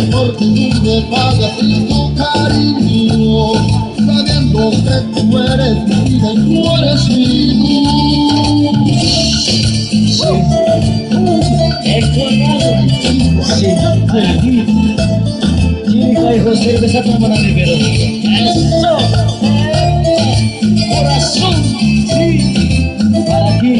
porque tú me pagas sin tu cariño, sabiendo que tú eres mi vida y tú eres mi luz. Sí, aquí. Chica y José, besa tu mano, mi pero. ¡Eso! ¡Corazón! Sí, para ti.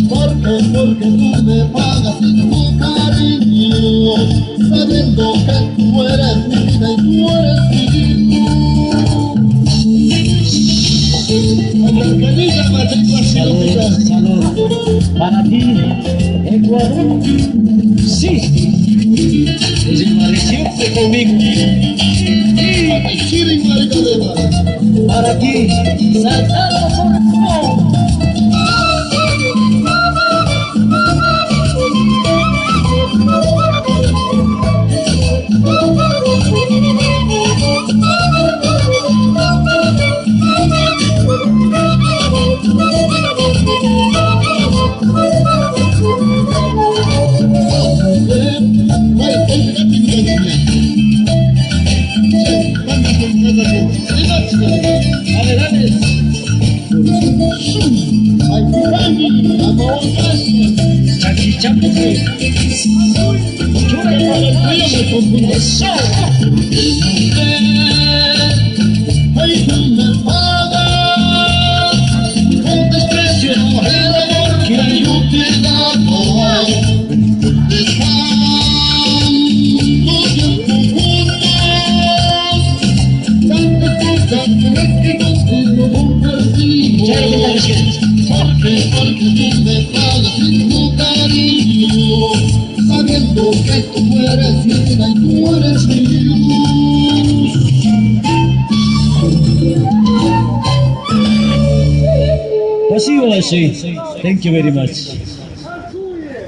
Porque tú me pagas sin tu cariño, sabiendo que tú eres mi vida y tú eres mi luz. Salud, salud. Para ti, Ecuador. Sí. Es siempre conmigo. Para ti, saltando corazón. Ay, tú me pagas con desprecio el amor que yo te he dado. Tanto tiempo juntos, tantas cosas que contigo compartimos. Porque tú me pagas sin tu cariño, sabiendo que tú eres mi vida y tú eres mi luz. Спасибо большое. Thank you very much.